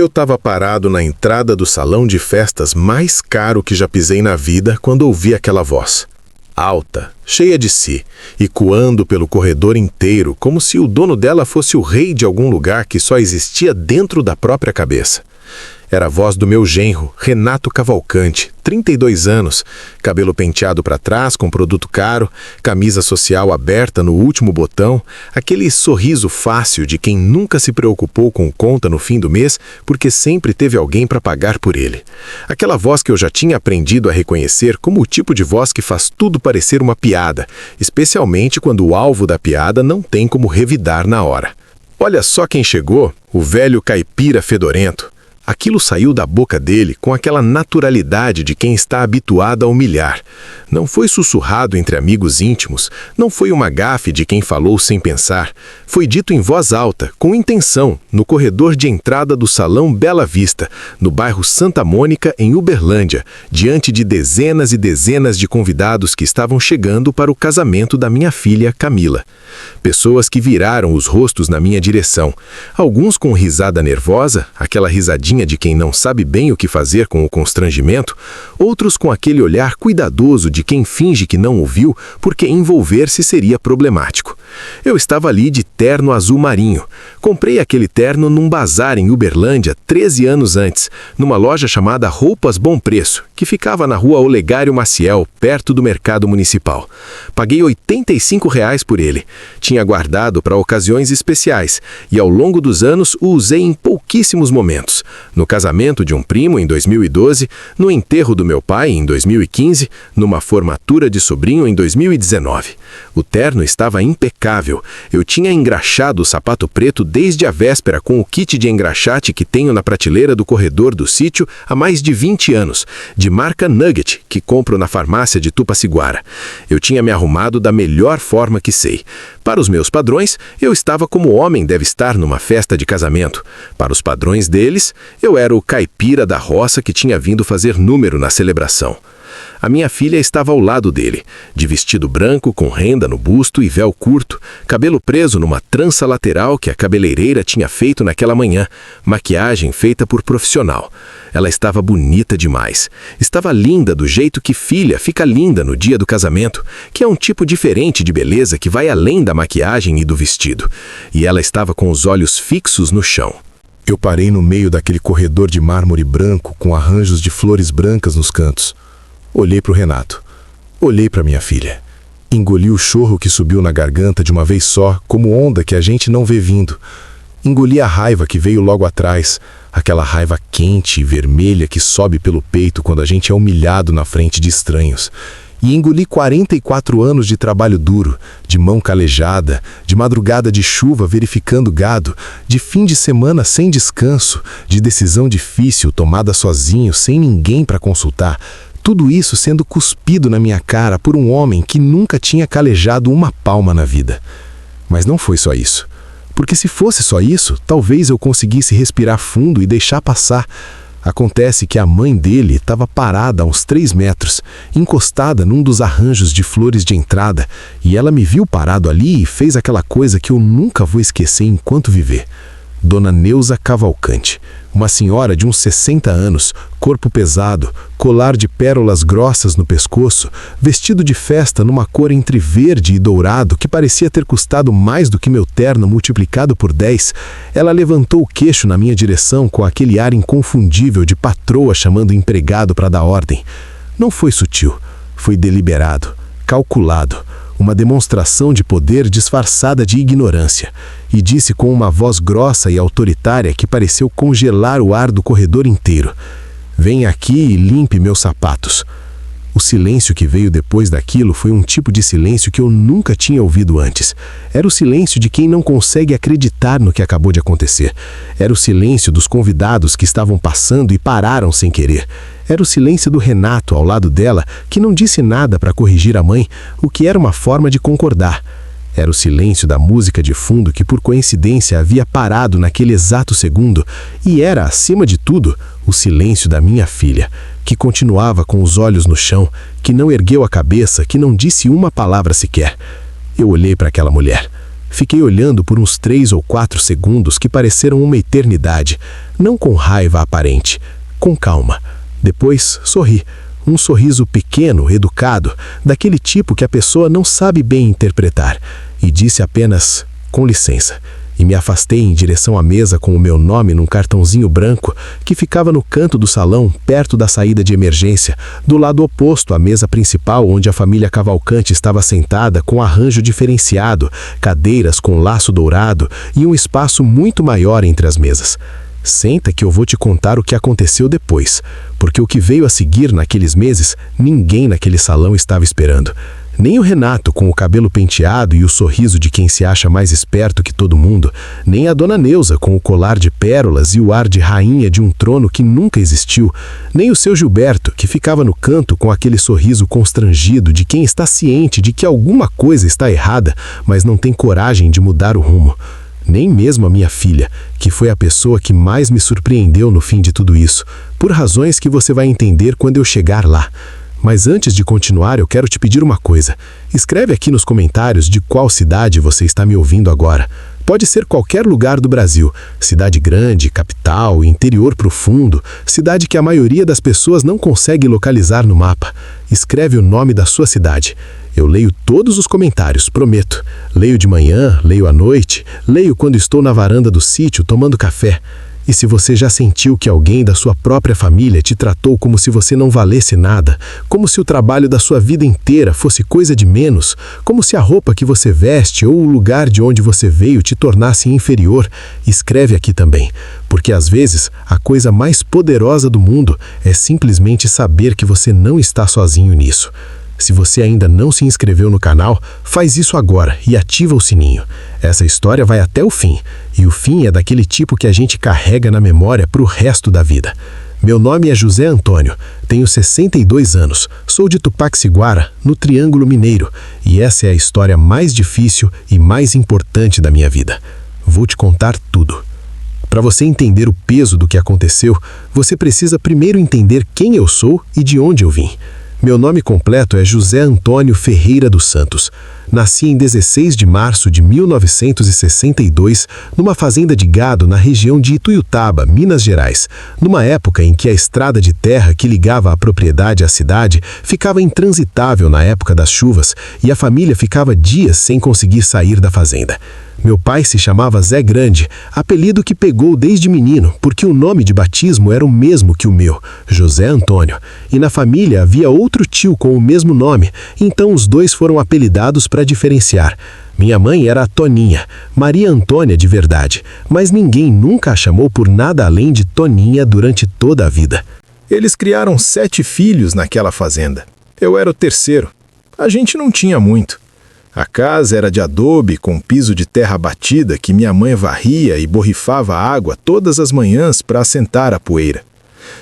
Eu estava parado na entrada do salão de festas mais caro que já pisei na vida quando ouvi aquela voz. Alta, cheia de si, ecoando pelo corredor inteiro, como se o dono dela fosse o rei de algum lugar que só existia dentro da própria cabeça. Era a voz do meu genro, Renato Cavalcante, 32 anos, cabelo penteado para trás com produto caro, camisa social aberta no último botão, aquele sorriso fácil de quem nunca se preocupou com conta no fim do mês porque sempre teve alguém para pagar por ele. Aquela voz que eu já tinha aprendido a reconhecer como o tipo de voz que faz tudo parecer uma piada, especialmente quando o alvo da piada não tem como revidar na hora. Olha só quem chegou, o velho caipira fedorento. Aquilo saiu da boca dele com aquela naturalidade de quem está habituado a humilhar. Não foi sussurrado entre amigos íntimos, não foi uma gafe de quem falou sem pensar. Foi dito em voz alta, com intenção, no corredor de entrada do Salão Bela Vista, no bairro Santa Mônica, em Uberlândia, diante de dezenas e dezenas de convidados que estavam chegando para o casamento da minha filha, Camila. Pessoas que viraram os rostos na minha direção, alguns com risada nervosa, aquela risadinha de quem não sabe bem o que fazer com o constrangimento, outros com aquele olhar cuidadoso de quem finge que não ouviu porque envolver-se seria problemático. Eu estava ali de terno azul marinho. Comprei aquele terno num bazar em Uberlândia 13 anos antes, numa loja chamada Roupas Bom Preço, que ficava na rua Olegário Maciel, perto do mercado municipal. Paguei R$ 85 por ele. Tinha guardado para ocasiões especiais e ao longo dos anos o usei em pouquíssimos momentos. No casamento de um primo em 2012, no enterro do meu pai em 2015, numa formatura de sobrinho em 2019. O terno estava impecável. Eu tinha engraxado o sapato preto desde a véspera com o kit de engraxate que tenho na prateleira do corredor do sítio há mais de 20 anos, de marca Nugget, que compro na farmácia de Tupaciguara. Eu tinha me arrumado da melhor forma que sei. Para os meus padrões, eu estava como o homem deve estar numa festa de casamento. Para os padrões deles, eu era o caipira da roça que tinha vindo fazer número na celebração. A minha filha estava ao lado dele, de vestido branco com renda no busto e véu curto, cabelo preso numa trança lateral que a cabeleireira tinha feito naquela manhã, maquiagem feita por profissional. Ela estava bonita demais. Estava linda do jeito que filha fica linda no dia do casamento, que é um tipo diferente de beleza que vai além da maquiagem e do vestido. E ela estava com os olhos fixos no chão. Eu parei no meio daquele corredor de mármore branco com arranjos de flores brancas nos cantos. Olhei para o Renato. Olhei para minha filha. Engoli o chorro que subiu na garganta de uma vez só, como onda que a gente não vê vindo. Engoli a raiva que veio logo atrás, aquela raiva quente e vermelha que sobe pelo peito quando a gente é humilhado na frente de estranhos. E engoli 44 anos de trabalho duro, de mão calejada, de madrugada de chuva verificando gado, de fim de semana sem descanso, de decisão difícil tomada sozinho, sem ninguém para consultar. Tudo isso sendo cuspido na minha cara por um homem que nunca tinha calejado uma palma na vida. Mas não foi só isso. Porque se fosse só isso, talvez eu conseguisse respirar fundo e deixar passar. Acontece que a mãe dele estava parada a uns 3 metros, encostada num dos arranjos de flores de entrada, e ela me viu parado ali e fez aquela coisa que eu nunca vou esquecer enquanto viver. Dona Neuza Cavalcante, uma senhora de uns 60 anos, corpo pesado, colar de pérolas grossas no pescoço, vestido de festa numa cor entre verde e dourado que parecia ter custado mais do que meu terno multiplicado por 10, ela levantou o queixo na minha direção com aquele ar inconfundível de patroa chamando o empregado para dar ordem. Não foi sutil, foi deliberado, calculado, uma demonstração de poder disfarçada de ignorância, e disse com uma voz grossa e autoritária que pareceu congelar o ar do corredor inteiro: "Venha aqui e limpe meus sapatos." O silêncio que veio depois daquilo foi um tipo de silêncio que eu nunca tinha ouvido antes. Era o silêncio de quem não consegue acreditar no que acabou de acontecer. Era o silêncio dos convidados que estavam passando e pararam sem querer. Era o silêncio do Renato ao lado dela, que não disse nada para corrigir a mãe, o que era uma forma de concordar. Era o silêncio da música de fundo que por coincidência havia parado naquele exato segundo, e era, acima de tudo, o silêncio da minha filha, que continuava com os olhos no chão, que não ergueu a cabeça, que não disse uma palavra sequer. Eu olhei para aquela mulher. Fiquei olhando por uns 3 ou 4 segundos que pareceram uma eternidade, não com raiva aparente, com calma. Depois, sorri. Um sorriso pequeno, educado, daquele tipo que a pessoa não sabe bem interpretar, e disse apenas, com licença, e me afastei em direção à mesa com o meu nome num cartãozinho branco que ficava no canto do salão, perto da saída de emergência, do lado oposto à mesa principal onde a família Cavalcante estava sentada com arranjo diferenciado, cadeiras com laço dourado e um espaço muito maior entre as mesas. Senta que eu vou te contar o que aconteceu depois, porque o que veio a seguir naqueles meses, ninguém naquele salão estava esperando. Nem o Renato com o cabelo penteado e o sorriso de quem se acha mais esperto que todo mundo, nem a dona Neuza com o colar de pérolas e o ar de rainha de um trono que nunca existiu, nem o seu Gilberto, que ficava no canto com aquele sorriso constrangido de quem está ciente de que alguma coisa está errada, mas não tem coragem de mudar o rumo. Nem mesmo a minha filha, que foi a pessoa que mais me surpreendeu no fim de tudo isso, por razões que você vai entender quando eu chegar lá. Mas antes de continuar, eu quero te pedir uma coisa. Escreve aqui nos comentários de qual cidade você está me ouvindo agora. Pode ser qualquer lugar do Brasil, cidade grande, capital, interior profundo, cidade que a maioria das pessoas não consegue localizar no mapa. Escreve o nome da sua cidade. Eu leio todos os comentários, prometo. Leio de manhã, leio à noite, leio quando estou na varanda do sítio tomando café. E se você já sentiu que alguém da sua própria família te tratou como se você não valesse nada, como se o trabalho da sua vida inteira fosse coisa de menos, como se a roupa que você veste ou o lugar de onde você veio te tornasse inferior, escreve aqui também, porque às vezes a coisa mais poderosa do mundo é simplesmente saber que você não está sozinho nisso. Se você ainda não se inscreveu no canal, faz isso agora e ativa o sininho. Essa história vai até o fim, e o fim é daquele tipo que a gente carrega na memória para o resto da vida. Meu nome é José Antônio, tenho 62 anos, sou de Tupaxiguara, no Triângulo Mineiro, e essa é a história mais difícil e mais importante da minha vida. Vou te contar tudo. Para você entender o peso do que aconteceu, você precisa primeiro entender quem eu sou e de onde eu vim. Meu nome completo é José Antônio Ferreira dos Santos. Nasci em 16 de março de 1962, numa fazenda de gado na região de Ituiutaba, Minas Gerais, numa época em que a estrada de terra que ligava a propriedade à cidade ficava intransitável na época das chuvas e a família ficava dias sem conseguir sair da fazenda. Meu pai se chamava Zé Grande, apelido que pegou desde menino, porque o nome de batismo era o mesmo que o meu, José Antônio. E na família havia outro tio com o mesmo nome, então os dois foram apelidados para diferenciar. Minha mãe era a Toninha, Maria Antônia de verdade, mas ninguém nunca a chamou por nada além de Toninha durante toda a vida. Eles criaram 7 filhos naquela fazenda. Eu era o terceiro. A gente não tinha muito. A casa era de adobe com piso de terra batida que minha mãe varria e borrifava água todas as manhãs para assentar a poeira.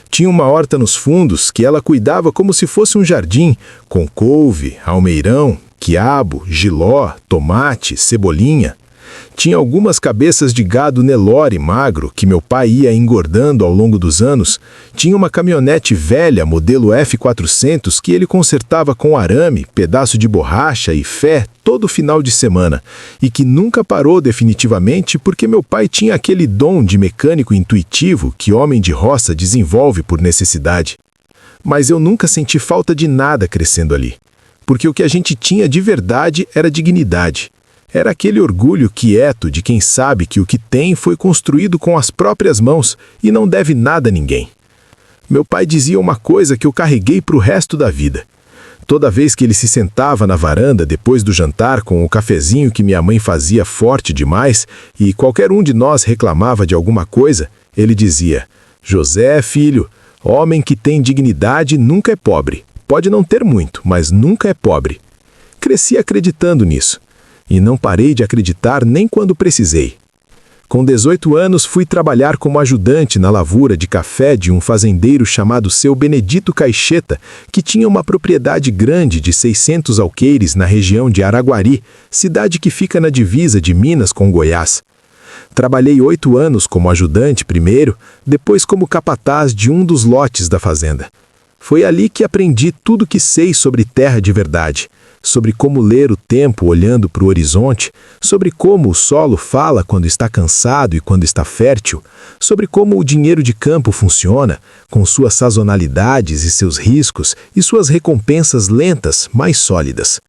Tinha uma horta nos fundos que ela cuidava como se fosse um jardim, com couve, almeirão, quiabo, jiló, tomate, cebolinha. Tinha algumas cabeças de gado Nelore magro que meu pai ia engordando ao longo dos anos. Tinha uma caminhonete velha, modelo F400, que ele consertava com arame, pedaço de borracha e fé todo final de semana, e que nunca parou definitivamente porque meu pai tinha aquele dom de mecânico intuitivo que homem de roça desenvolve por necessidade. Mas eu nunca senti falta de nada crescendo ali, porque o que a gente tinha de verdade era dignidade. Era aquele orgulho quieto de quem sabe que o que tem foi construído com as próprias mãos e não deve nada a ninguém. Meu pai dizia uma coisa que eu carreguei para o resto da vida. Toda vez que ele se sentava na varanda depois do jantar com o cafezinho que minha mãe fazia forte demais e qualquer um de nós reclamava de alguma coisa, ele dizia: José, filho, homem que tem dignidade nunca é pobre. Pode não ter muito, mas nunca é pobre. Cresci acreditando nisso. E não parei de acreditar nem quando precisei. Com 18 anos, fui trabalhar como ajudante na lavoura de café de um fazendeiro chamado Seu Benedito Caixeta, que tinha uma propriedade grande de 600 alqueires na região de Araguari, cidade que fica na divisa de Minas com Goiás. Trabalhei 8 anos como ajudante primeiro, depois como capataz de um dos lotes da fazenda. Foi ali que aprendi tudo que sei sobre terra de verdade. sobre como ler o tempo olhando para o horizonte, sobre como o solo fala quando está cansado e quando está fértil, sobre como o dinheiro de campo funciona, com suas sazonalidades e seus riscos e suas recompensas lentas, mas sólidas.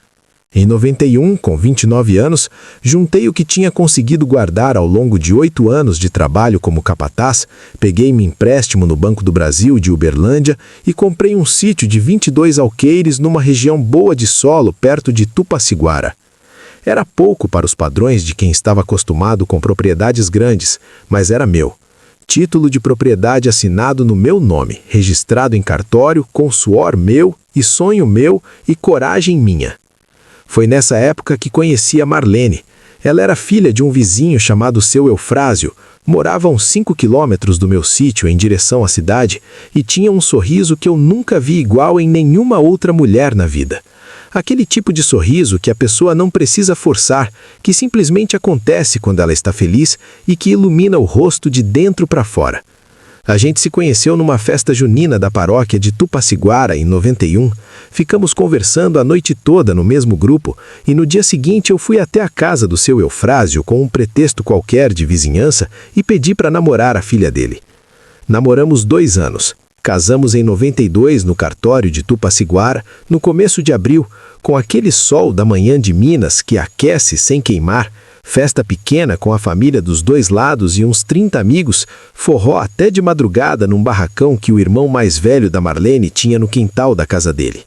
Em 91, com 29 anos, juntei o que tinha conseguido guardar ao longo de 8 anos de trabalho como capataz, peguei-me empréstimo no Banco do Brasil de Uberlândia e comprei um sítio de 22 alqueires numa região boa de solo perto de Tupaciguara. Era pouco para os padrões de quem estava acostumado com propriedades grandes, mas era meu. Título de propriedade assinado no meu nome, registrado em cartório, com suor meu e sonho meu e coragem minha. Foi nessa época que conheci a Marlene. Ela era filha de um vizinho chamado Seu Eufrásio, morava a uns 5 quilômetros do meu sítio em direção à cidade e tinha um sorriso que eu nunca vi igual em nenhuma outra mulher na vida. Aquele tipo de sorriso que a pessoa não precisa forçar, que simplesmente acontece quando ela está feliz e que ilumina o rosto de dentro para fora. A gente se conheceu numa festa junina da paróquia de Tupaciguara em 91. Ficamos conversando a noite toda no mesmo grupo e no dia seguinte eu fui até a casa do Seu Eufrásio com um pretexto qualquer de vizinhança e pedi para namorar a filha dele. Namoramos 2 anos. Casamos em 92 no cartório de Tupaciguara, no começo de abril, com aquele sol da manhã de Minas que aquece sem queimar, festa pequena com a família dos 2 lados e uns 30 amigos, forró até de madrugada num barracão que o irmão mais velho da Marlene tinha no quintal da casa dele.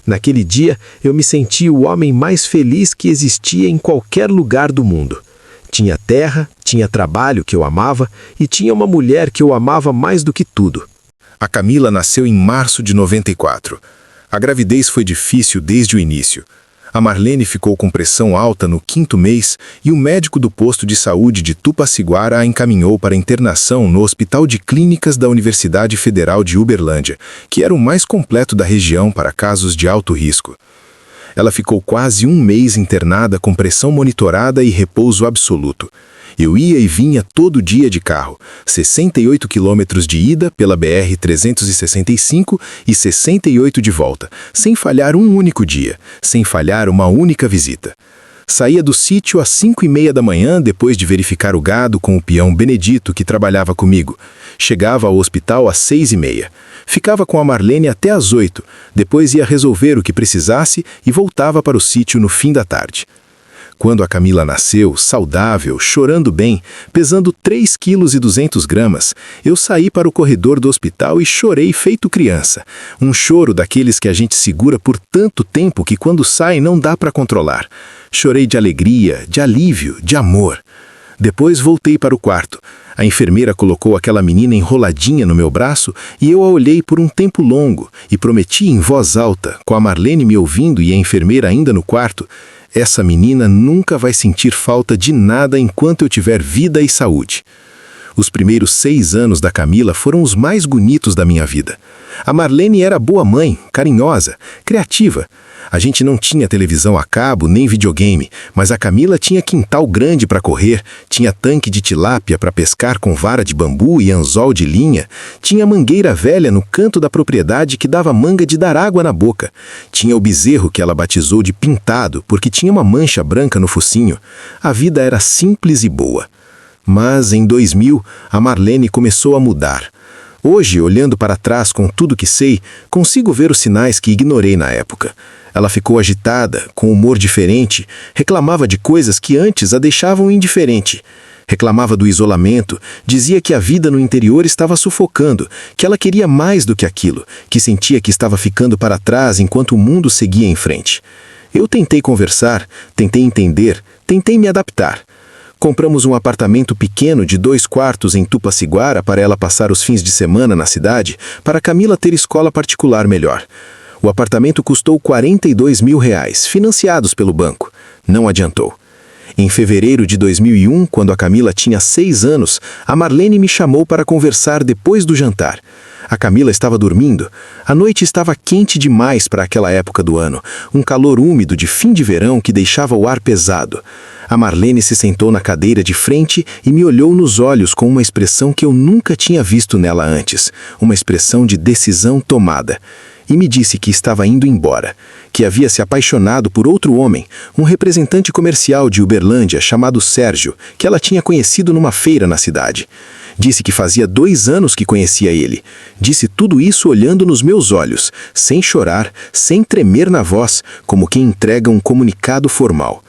Naquele dia, eu me senti o homem mais feliz que existia em qualquer lugar do mundo. Tinha terra, tinha trabalho que eu amava e tinha uma mulher que eu amava mais do que tudo. A Camila nasceu em março de 94. A gravidez foi difícil desde o início. A Marlene ficou com pressão alta no 5º mês e o médico do posto de saúde de Tupaciguara a encaminhou para internação no Hospital de Clínicas da Universidade Federal de Uberlândia, que era o mais completo da região para casos de alto risco. Ela ficou quase 1 mês internada com pressão monitorada e repouso absoluto. Eu ia e vinha todo dia de carro, 68 quilômetros de ida pela BR-365 e 68 de volta, sem falhar um único dia, sem falhar uma única visita. Saía do sítio às 5h30 da manhã depois de verificar o gado com o peão Benedito que trabalhava comigo. Chegava ao hospital às 6h30. Ficava com a Marlene até às 8h, depois ia resolver o que precisasse e voltava para o sítio no fim da tarde. Quando a Camila nasceu, saudável, chorando bem, pesando 3,2 kg, eu saí para o corredor do hospital e chorei feito criança. Um choro daqueles que a gente segura por tanto tempo que quando sai não dá para controlar. Chorei de alegria, de alívio, de amor. Depois voltei para o quarto. A enfermeira colocou aquela menina enroladinha no meu braço e eu a olhei por um tempo longo e prometi em voz alta, com a Marlene me ouvindo e a enfermeira ainda no quarto: essa menina nunca vai sentir falta de nada enquanto eu tiver vida e saúde. Os primeiros 6 anos da Camila foram os mais bonitos da minha vida. A Marlene era boa mãe, carinhosa, criativa. A gente não tinha televisão a cabo nem videogame, mas a Camila tinha quintal grande para correr, tinha tanque de tilápia para pescar com vara de bambu e anzol de linha, tinha mangueira velha no canto da propriedade que dava manga de dar água na boca, tinha o bezerro que ela batizou de Pintado porque tinha uma mancha branca no focinho. A vida era simples e boa. Mas, em 2000, a Marlene começou a mudar. Hoje, olhando para trás com tudo que sei, consigo ver os sinais que ignorei na época. Ela ficou agitada, com humor diferente, reclamava de coisas que antes a deixavam indiferente. Reclamava do isolamento, dizia que a vida no interior estava sufocando, que ela queria mais do que aquilo, que sentia que estava ficando para trás enquanto o mundo seguia em frente. Eu tentei conversar, tentei entender, tentei me adaptar. Compramos um apartamento pequeno de 2 quartos em Tupaciguara para ela passar os fins de semana na cidade, para Camila ter escola particular melhor. O apartamento custou R$42 mil, financiados pelo banco. Não adiantou. Em fevereiro de 2001, quando a Camila tinha 6 anos, a Marlene me chamou para conversar depois do jantar. A Camila estava dormindo. A noite estava quente demais para aquela época do ano, um calor úmido de fim de verão que deixava o ar pesado. A Marlene se sentou na cadeira de frente e me olhou nos olhos com uma expressão que eu nunca tinha visto nela antes, uma expressão de decisão tomada. E me disse que estava indo embora, que havia se apaixonado por outro homem, um representante comercial de Uberlândia chamado Sérgio, que ela tinha conhecido numa feira na cidade. Disse que fazia 2 anos que conhecia ele. Disse tudo isso olhando nos meus olhos, sem chorar, sem tremer na voz, como quem entrega um comunicado formal.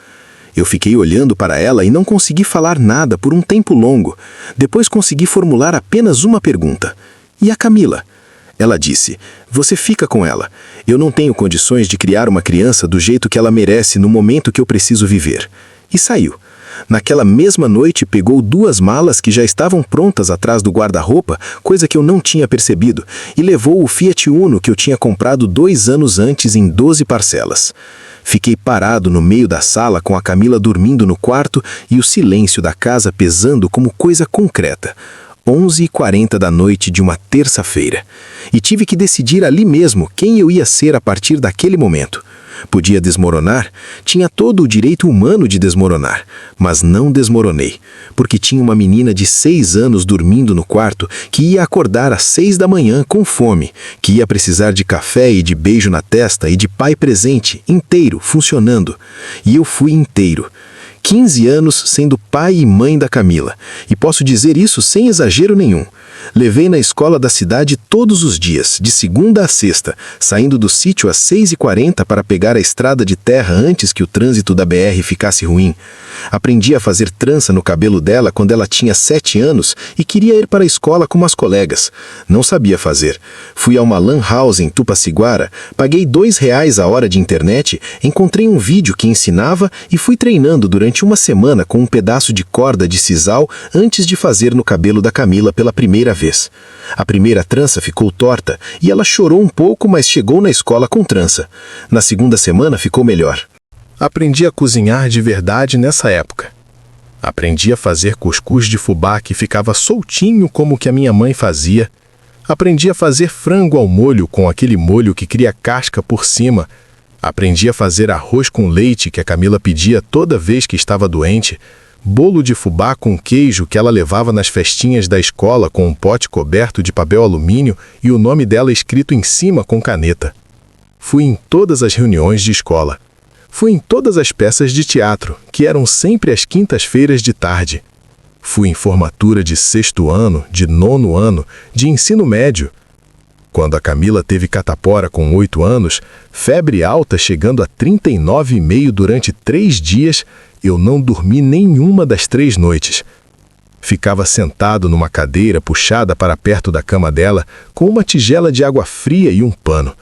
Eu fiquei olhando para ela e não consegui falar nada por um tempo longo. Depois consegui formular apenas uma pergunta. E a Camila? Ela disse, você fica com ela. Eu não tenho condições de criar uma criança do jeito que ela merece no momento que eu preciso viver. E saiu. Naquela mesma noite pegou 2 malas que já estavam prontas atrás do guarda-roupa, coisa que eu não tinha percebido, e levou o Fiat Uno que eu tinha comprado 2 anos antes em 12 parcelas. Fiquei parado no meio da sala com a Camila dormindo no quarto e o silêncio da casa pesando como coisa concreta. 11h40 da noite de uma terça-feira. E tive que decidir ali mesmo quem eu ia ser a partir daquele momento. Podia desmoronar, tinha todo o direito humano de desmoronar, mas não desmoronei, porque tinha uma menina de 6 anos dormindo no quarto que ia acordar às 6 da manhã com fome, que ia precisar de café e de beijo na testa e de pai presente, inteiro, funcionando. E eu fui inteiro. 15 anos sendo pai e mãe da Camila, e posso dizer isso sem exagero nenhum. Levei na escola da cidade todos os dias, de segunda a sexta, saindo do sítio às 6h40 para pegar a estrada de terra antes que o trânsito da BR ficasse ruim. Aprendi a fazer trança no cabelo dela quando ela tinha 7 anos e queria ir para a escola com umas colegas. Não sabia fazer. Fui a uma lan house em Tupaciguara, paguei R$2 a hora de internet, encontrei um vídeo que ensinava e fui treinando durante uma semana com um pedaço de corda de sisal antes de fazer no cabelo da Camila pela primeira vez. A primeira trança ficou torta e ela chorou um pouco, mas chegou na escola com trança. Na segunda semana ficou melhor. Aprendi a cozinhar de verdade nessa época. Aprendi a fazer cuscuz de fubá que ficava soltinho como que a minha mãe fazia. Aprendi a fazer frango ao molho com aquele molho que cria casca por cima. Aprendi a fazer arroz com leite que a Camila pedia toda vez que estava doente. Bolo de fubá com queijo que ela levava nas festinhas da escola com um pote coberto de papel alumínio e o nome dela escrito em cima com caneta. Fui em todas as reuniões de escola. Fui em todas as peças de teatro, que eram sempre às quintas-feiras de tarde. Fui em formatura de 6º ano, de 9º ano, de ensino médio. Quando a Camila teve catapora com 8 anos, febre alta chegando a 39,5 durante 3 dias, eu não dormi nenhuma das 3 noites. Ficava sentado numa cadeira puxada para perto da cama dela, com uma tigela de água fria e um pano.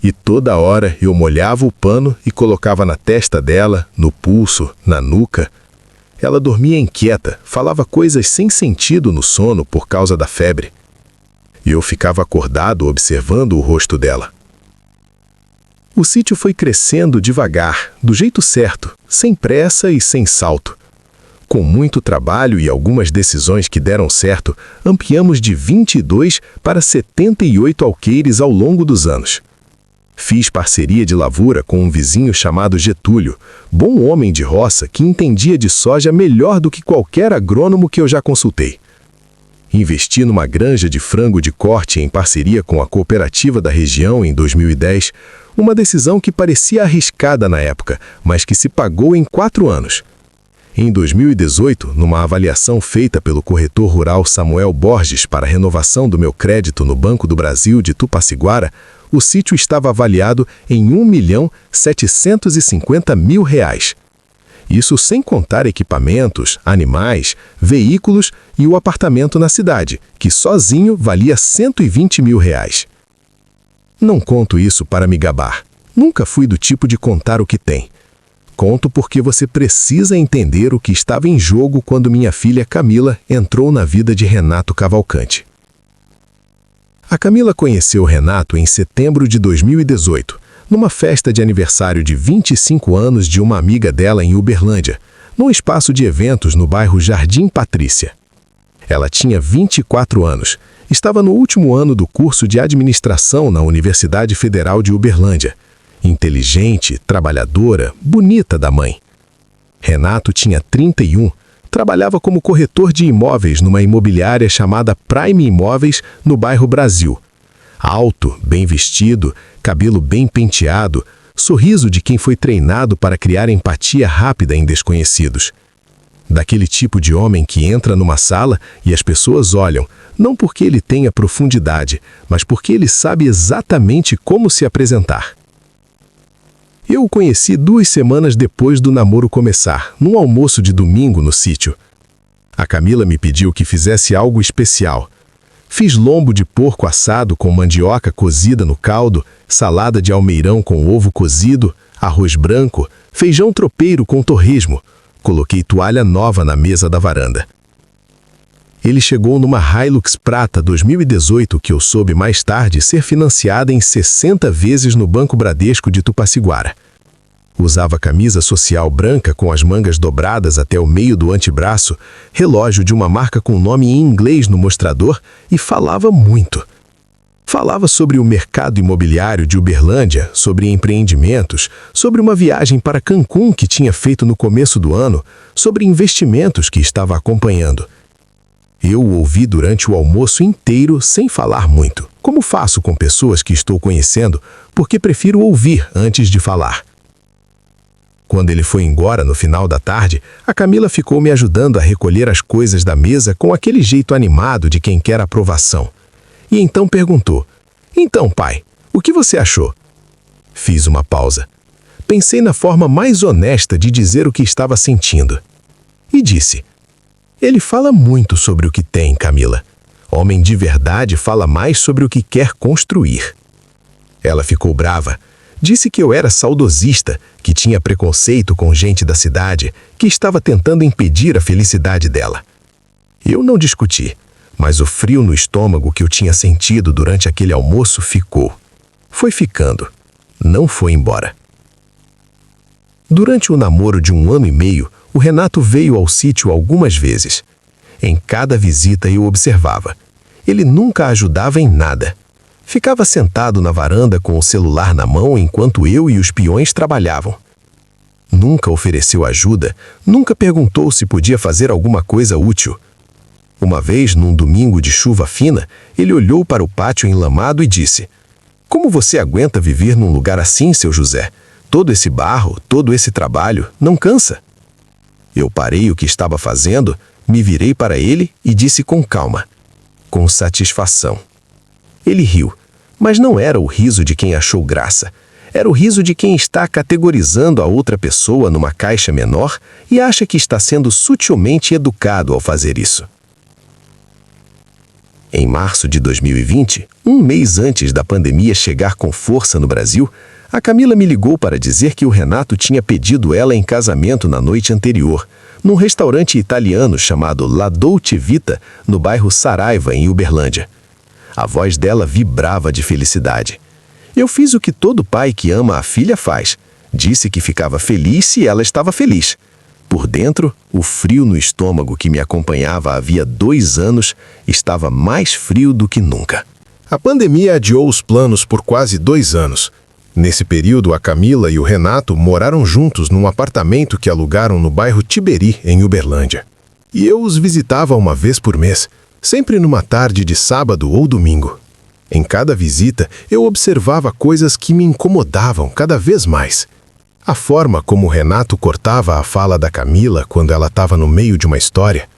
E toda hora eu molhava o pano e colocava na testa dela, no pulso, na nuca. Ela dormia inquieta, falava coisas sem sentido no sono por causa da febre. E eu ficava acordado observando o rosto dela. O sítio foi crescendo devagar, do jeito certo, sem pressa e sem salto. Com muito trabalho e algumas decisões que deram certo, ampliamos de 22 para 78 alqueires ao longo dos anos. Fiz parceria de lavoura com um vizinho chamado Getúlio, bom homem de roça que entendia de soja melhor do que qualquer agrônomo que eu já consultei. Investi numa granja de frango de corte em parceria com a cooperativa da região em 2010, uma decisão que parecia arriscada na época, mas que se pagou em 4 anos. Em 2018, numa avaliação feita pelo corretor rural Samuel Borges para a renovação do meu crédito no Banco do Brasil de Tupaciguara, o sítio estava avaliado em R$1.750.000. Isso sem contar equipamentos, animais, veículos e o apartamento na cidade, que sozinho valia R$120.000. Não conto isso para me gabar. Nunca fui do tipo de contar o que tem. Conto porque você precisa entender o que estava em jogo quando minha filha Camila entrou na vida de Renato Cavalcante. A Camila conheceu Renato em setembro de 2018, numa festa de aniversário de 25 anos de uma amiga dela em Uberlândia, num espaço de eventos no bairro Jardim Patrícia. Ela tinha 24 anos, estava no último ano do curso de administração na Universidade Federal de Uberlândia. Inteligente, trabalhadora, bonita da mãe. Renato tinha 31, trabalhava como corretor de imóveis numa imobiliária chamada Prime Imóveis, no bairro Brasil. Alto, bem vestido, cabelo bem penteado, sorriso de quem foi treinado para criar empatia rápida em desconhecidos. Daquele tipo de homem que entra numa sala e as pessoas olham, não porque ele tenha profundidade, mas porque ele sabe exatamente como se apresentar. Eu o conheci 2 semanas depois do namoro começar, num almoço de domingo no sítio. A Camila me pediu que fizesse algo especial. Fiz lombo de porco assado com mandioca cozida no caldo, salada de almeirão com ovo cozido, arroz branco, feijão tropeiro com torresmo. Coloquei toalha nova na mesa da varanda. Ele chegou numa Hilux Prata 2018 que eu soube mais tarde ser financiada em 60 vezes no Banco Bradesco de Tupaciguara. Usava camisa social branca com as mangas dobradas até o meio do antebraço, relógio de uma marca com nome em inglês no mostrador e falava muito. Falava sobre o mercado imobiliário de Uberlândia, sobre empreendimentos, sobre uma viagem para Cancún que tinha feito no começo do ano, sobre investimentos que estava acompanhando. Eu o ouvi durante o almoço inteiro sem falar muito, como faço com pessoas que estou conhecendo, porque prefiro ouvir antes de falar. Quando ele foi embora no final da tarde, a Camila ficou me ajudando a recolher as coisas da mesa com aquele jeito animado de quem quer aprovação. E então perguntou: "Então, pai, o que você achou?" Fiz uma pausa. Pensei na forma mais honesta de dizer o que estava sentindo. E disse: "Ele fala muito sobre o que tem, Camila. Homem de verdade fala mais sobre o que quer construir." Ela ficou brava. Disse que eu era saudosista, que tinha preconceito com gente da cidade, que estava tentando impedir a felicidade dela. Eu não discuti, mas o frio no estômago que eu tinha sentido durante aquele almoço ficou. Foi ficando. Não foi embora. Durante o namoro de 1 ano e meio, o Renato veio ao sítio algumas vezes. Em cada visita eu observava. Ele nunca ajudava em nada. Ficava sentado na varanda com o celular na mão enquanto eu e os peões trabalhavam. Nunca ofereceu ajuda, nunca perguntou se podia fazer alguma coisa útil. Uma vez, num domingo de chuva fina, ele olhou para o pátio enlamado e disse: "Como você aguenta viver num lugar assim, seu José? Todo esse barro, todo esse trabalho, não cansa?" Eu parei o que estava fazendo, me virei para ele e disse com calma, com satisfação. Ele riu, mas não era o riso de quem achou graça. Era o riso de quem está categorizando a outra pessoa numa caixa menor e acha que está sendo sutilmente educado ao fazer isso. Em março de 2020, 1 mês antes da pandemia chegar com força no Brasil, a Camila me ligou para dizer que o Renato tinha pedido ela em casamento na noite anterior, num restaurante italiano chamado La Dolce Vita, no bairro Saraiva, em Uberlândia. A voz dela vibrava de felicidade. Eu fiz o que todo pai que ama a filha faz. Disse que ficava feliz se ela estava feliz. Por dentro, o frio no estômago que me acompanhava havia 2 anos estava mais frio do que nunca. A pandemia adiou os planos por quase 2 anos. Nesse período, a Camila e o Renato moraram juntos num apartamento que alugaram no bairro Tiberi, em Uberlândia. E eu os visitava uma vez por mês, sempre numa tarde de sábado ou domingo. Em cada visita, eu observava coisas que me incomodavam cada vez mais. A forma como o Renato cortava a fala da Camila quando ela estava no meio de uma história.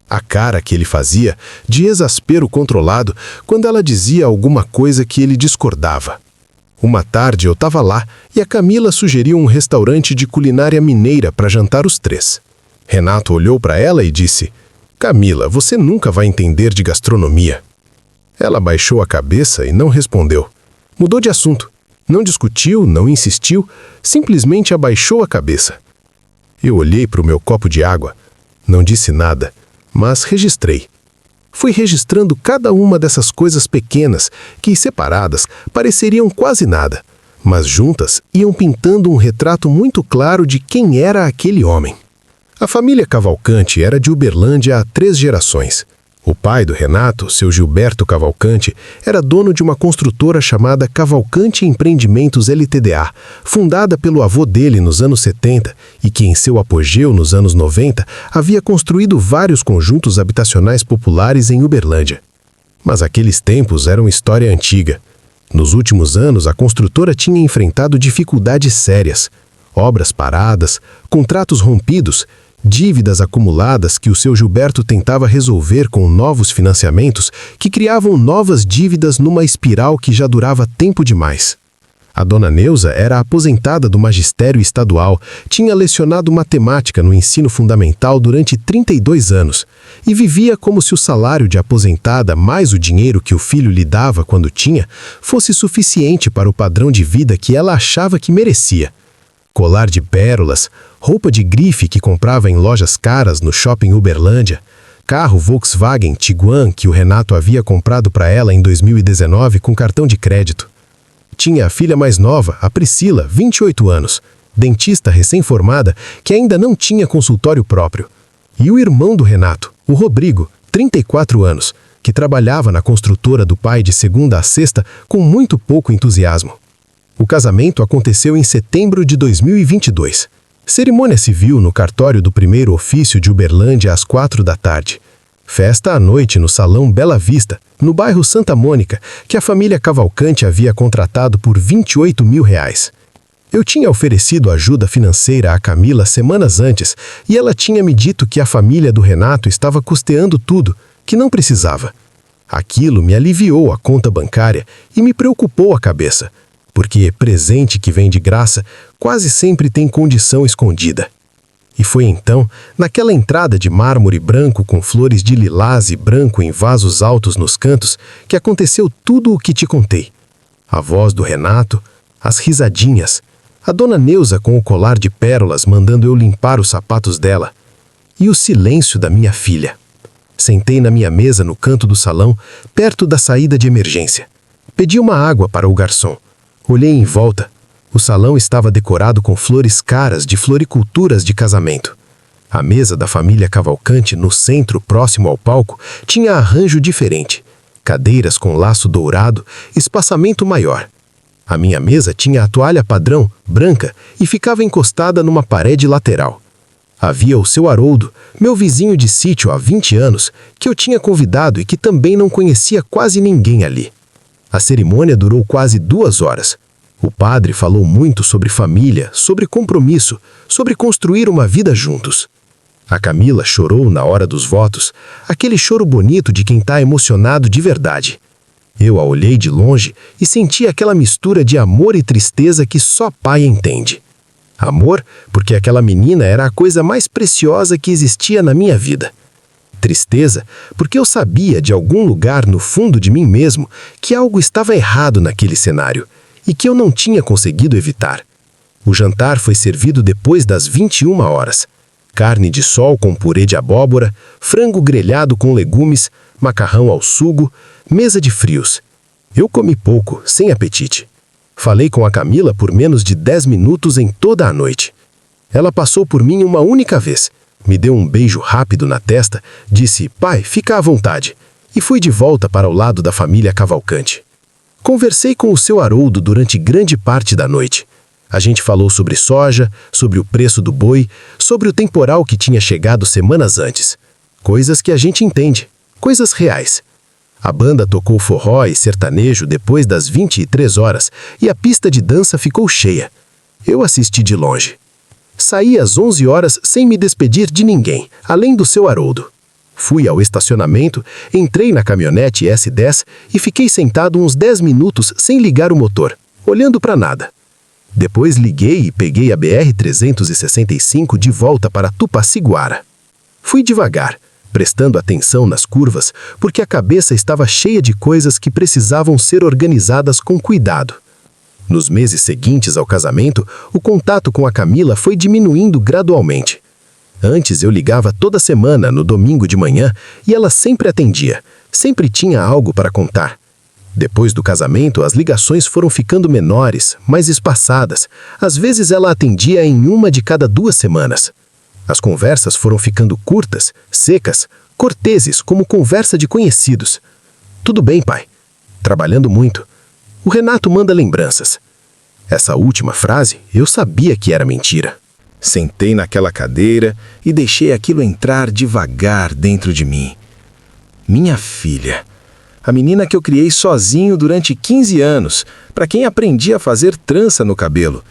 A cara que ele fazia de exaspero controlado quando ela dizia alguma coisa que ele discordava. Uma tarde eu estava lá e a Camila sugeriu um restaurante de culinária mineira para jantar os 3. Renato olhou para ela e disse: "Camila, você nunca vai entender de gastronomia." Ela baixou a cabeça e não respondeu. Mudou de assunto. Não discutiu, não insistiu, simplesmente abaixou a cabeça. Eu olhei para o meu copo de água. Não disse nada, mas registrei. Fui registrando cada uma dessas coisas pequenas que, separadas, pareceriam quase nada, mas juntas iam pintando um retrato muito claro de quem era aquele homem. A família Cavalcante era de Uberlândia há 3 gerações. O pai do Renato, seu Gilberto Cavalcante, era dono de uma construtora chamada Cavalcante Empreendimentos Ltda, fundada pelo avô dele nos anos 70 e que, em seu apogeu nos anos 90, havia construído vários conjuntos habitacionais populares em Uberlândia. Mas aqueles tempos eram história antiga. Nos últimos anos, a construtora tinha enfrentado dificuldades sérias, obras paradas, contratos rompidos, dívidas acumuladas que o seu Gilberto tentava resolver com novos financiamentos que criavam novas dívidas numa espiral que já durava tempo demais. A dona Neuza era aposentada do magistério estadual, tinha lecionado matemática no ensino fundamental durante 32 anos e vivia como se o salário de aposentada mais o dinheiro que o filho lhe dava quando tinha fosse suficiente para o padrão de vida que ela achava que merecia. Colar de pérolas, roupa de grife que comprava em lojas caras no shopping Uberlândia, carro Volkswagen Tiguan que o Renato havia comprado para ela em 2019 com cartão de crédito. Tinha a filha mais nova, a Priscila, 28 anos, dentista recém-formada que ainda não tinha consultório próprio. E o irmão do Renato, o Rodrigo, 34 anos, que trabalhava na construtora do pai de segunda a sexta com muito pouco entusiasmo. O casamento aconteceu em setembro de 2022. Cerimônia civil no cartório do primeiro ofício de Uberlândia às 4 da tarde. Festa à noite no Salão Bela Vista, no bairro Santa Mônica, que a família Cavalcante havia contratado por R$28 mil. Eu tinha oferecido ajuda financeira a Camila semanas antes e ela tinha me dito que a família do Renato estava custeando tudo, que não precisava. Aquilo me aliviou a conta bancária e me preocupou a cabeça, porque presente que vem de graça quase sempre tem condição escondida. E foi então, naquela entrada de mármore branco com flores de lilás e branco em vasos altos nos cantos, que aconteceu tudo o que te contei. A voz do Renato, as risadinhas, a dona Neuza com o colar de pérolas mandando eu limpar os sapatos dela, e o silêncio da minha filha. Sentei na minha mesa no canto do salão, perto da saída de emergência. Pedi uma água para o garçom. Olhei em volta. O salão estava decorado com flores caras de floriculturas de casamento. A mesa da família Cavalcante, no centro, próximo ao palco, tinha arranjo diferente. Cadeiras com laço dourado, espaçamento maior. A minha mesa tinha a toalha padrão, branca, e ficava encostada numa parede lateral. Havia o seu Haroldo, meu vizinho de sítio há 20 anos, que eu tinha convidado e que também não conhecia quase ninguém ali. A cerimônia durou quase 2 horas. O padre falou muito sobre família, sobre compromisso, sobre construir uma vida juntos. A Camila chorou na hora dos votos, aquele choro bonito de quem está emocionado de verdade. Eu a olhei de longe e senti aquela mistura de amor e tristeza que só pai entende. Amor, porque aquela menina era a coisa mais preciosa que existia na minha vida. Tristeza, porque eu sabia de algum lugar no fundo de mim mesmo que algo estava errado naquele cenário e que eu não tinha conseguido evitar. O jantar foi servido depois das 21 horas. Carne de sol com purê de abóbora, frango grelhado com legumes, macarrão ao sugo, mesa de frios. Eu comi pouco, sem apetite. Falei com a Camila por menos de 10 minutos em toda a noite. Ela passou por mim uma única vez. Me deu um beijo rápido na testa, disse, pai, fica à vontade, e fui de volta para o lado da família Cavalcante. Conversei com o seu Haroldo durante grande parte da noite. A gente falou sobre soja, sobre o preço do boi, sobre o temporal que tinha chegado semanas antes. Coisas que a gente entende, coisas reais. A banda tocou forró e sertanejo depois das 23 horas e a pista de dança ficou cheia. Eu assisti de longe. Saí às 11 horas sem me despedir de ninguém, além do seu Haroldo. Fui ao estacionamento, entrei na caminhonete S10 e fiquei sentado uns 10 minutos sem ligar o motor, olhando para nada. Depois liguei e peguei a BR-365 de volta para Tupaciguara. Fui devagar, prestando atenção nas curvas, porque a cabeça estava cheia de coisas que precisavam ser organizadas com cuidado. Nos meses seguintes ao casamento, o contato com a Camila foi diminuindo gradualmente. Antes eu ligava toda semana, no domingo de manhã, e ela sempre atendia, sempre tinha algo para contar. Depois do casamento, as ligações foram ficando menores, mais espaçadas. Às vezes ela atendia em uma de cada 2 semanas. As conversas foram ficando curtas, secas, corteses, como conversa de conhecidos. Tudo bem, pai. Trabalhando muito. O Renato manda lembranças. Essa última frase, eu sabia que era mentira. Sentei naquela cadeira e deixei aquilo entrar devagar dentro de mim. Minha filha, a menina que eu criei sozinho durante 15 anos, para quem aprendi a fazer trança no cabelo,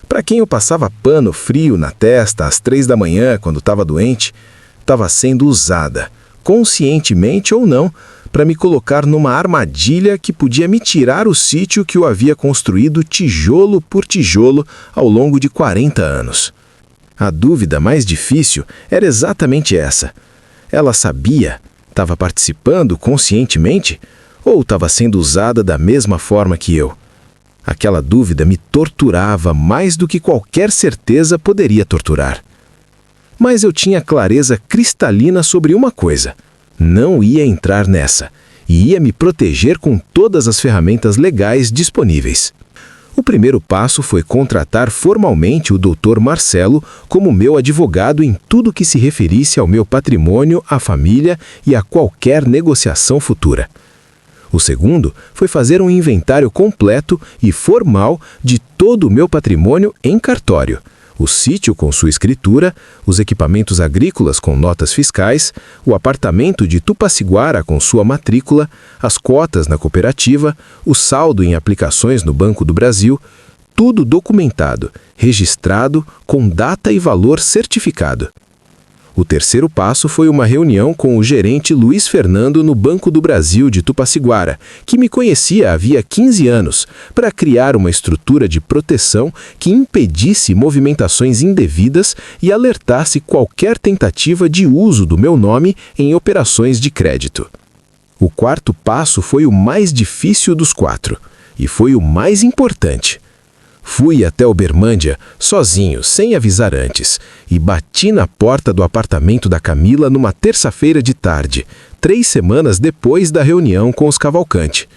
para quem eu passava pano frio na testa às 3 da manhã quando estava doente, estava sendo usada, conscientemente ou não, para me colocar numa armadilha que podia me tirar o sítio que eu havia construído tijolo por tijolo ao longo de 40 anos. A dúvida mais difícil era exatamente essa. Ela sabia, estava participando conscientemente, ou estava sendo usada da mesma forma que eu? Aquela dúvida me torturava mais do que qualquer certeza poderia torturar. Mas eu tinha clareza cristalina sobre uma coisa: não ia entrar nessa, e ia me proteger com todas as ferramentas legais disponíveis. O primeiro passo foi contratar formalmente o Dr. Marcelo como meu advogado em tudo que se referisse ao meu patrimônio, à família e a qualquer negociação futura. O segundo foi fazer um inventário completo e formal de todo o meu patrimônio em cartório. O sítio com sua escritura, os equipamentos agrícolas com notas fiscais, o apartamento de Tupaciguara com sua matrícula, as cotas na cooperativa, o saldo em aplicações no Banco do Brasil, tudo documentado, registrado, com data e valor certificado. O terceiro passo foi uma reunião com o gerente Luiz Fernando no Banco do Brasil de Tupaciguara, que me conhecia havia 15 anos, para criar uma estrutura de proteção que impedisse movimentações indevidas e alertasse qualquer tentativa de uso do meu nome em operações de crédito. O quarto passo foi o mais difícil dos 4, e foi o mais importante. Fui até Ubermândia, sozinho, sem avisar antes, e bati na porta do apartamento da Camila numa terça-feira de tarde, 3 semanas depois da reunião com os Cavalcante.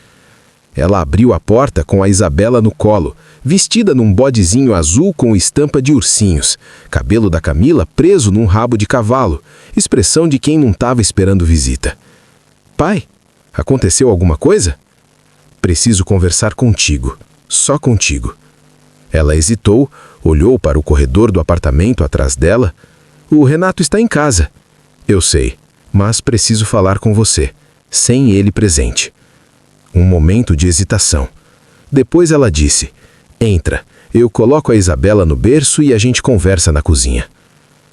Ela abriu a porta com a Isabela no colo, vestida num bodezinho azul com estampa de ursinhos, cabelo da Camila preso num rabo de cavalo, expressão de quem não estava esperando visita. Pai, aconteceu alguma coisa? Preciso conversar contigo, só contigo. Ela hesitou, olhou para o corredor do apartamento atrás dela. O Renato está em casa. Eu sei, mas preciso falar com você, sem ele presente. Um momento de hesitação. Depois ela disse: entra, eu coloco a Isabela no berço e a gente conversa na cozinha.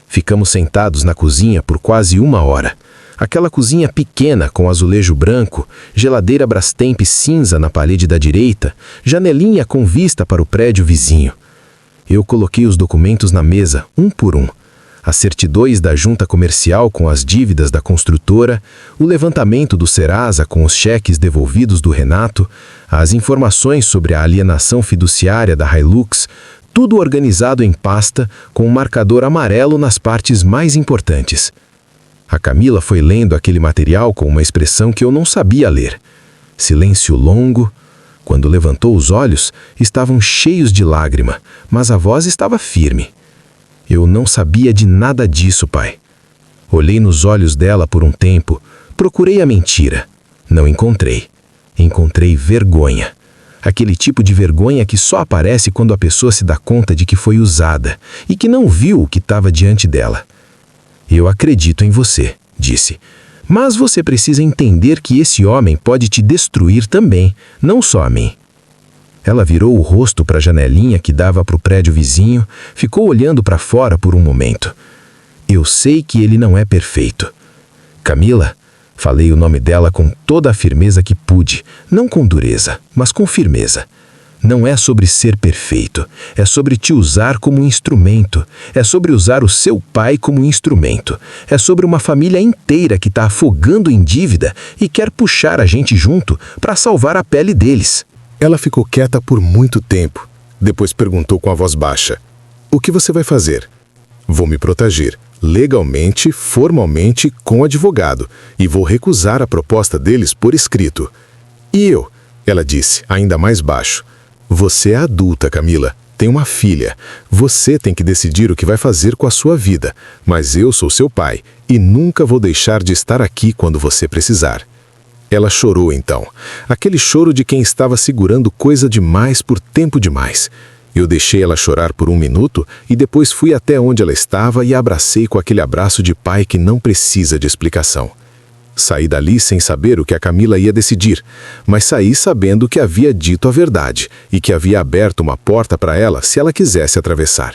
Ficamos sentados na cozinha por quase 1 hora. Aquela cozinha pequena com azulejo branco, geladeira Brastemp cinza na parede da direita, janelinha com vista para o prédio vizinho. Eu coloquei os documentos na mesa, um por um. As certidões da junta comercial com as dívidas da construtora, o levantamento do Serasa com os cheques devolvidos do Renato, as informações sobre a alienação fiduciária da Hilux, tudo organizado em pasta com um marcador amarelo nas partes mais importantes. A Camila foi lendo aquele material com uma expressão que eu não sabia ler. Silêncio longo. Quando levantou os olhos, estavam cheios de lágrima, mas a voz estava firme. Eu não sabia de nada disso, pai. Olhei nos olhos dela por um tempo, procurei a mentira. Não encontrei. Encontrei vergonha. Aquele tipo de vergonha que só aparece quando a pessoa se dá conta de que foi usada e que não viu o que estava diante dela. Eu acredito em você, disse. Mas você precisa entender que esse homem pode te destruir também, não só a mim. Ela virou o rosto para a janelinha que dava para o prédio vizinho, ficou olhando para fora por um momento. Eu sei que ele não é perfeito. Camila, falei o nome dela com toda a firmeza que pude, não com dureza, mas com firmeza. Não é sobre ser perfeito, é sobre te usar como instrumento, é sobre usar o seu pai como instrumento, é sobre uma família inteira que está afogando em dívida e quer puxar a gente junto para salvar a pele deles. Ela ficou quieta por muito tempo. Depois perguntou com a voz baixa: o que você vai fazer? Vou me proteger, legalmente, formalmente, com advogado, e vou recusar a proposta deles por escrito. E eu? Ela disse, ainda mais baixo. Você é adulta, Camila. Tem uma filha. Você tem que decidir o que vai fazer com a sua vida. Mas eu sou seu pai. e nunca vou deixar de estar aqui quando você precisar. Ela chorou então, aquele choro de quem estava segurando coisa demais por tempo demais. Eu deixei ela chorar por 1 minuto e depois fui até onde ela estava e a abracei com aquele abraço de pai que não precisa de explicação. Saí dali sem saber o que a Camila ia decidir, mas saí sabendo que havia dito a verdade e que havia aberto uma porta para ela se ela quisesse atravessar.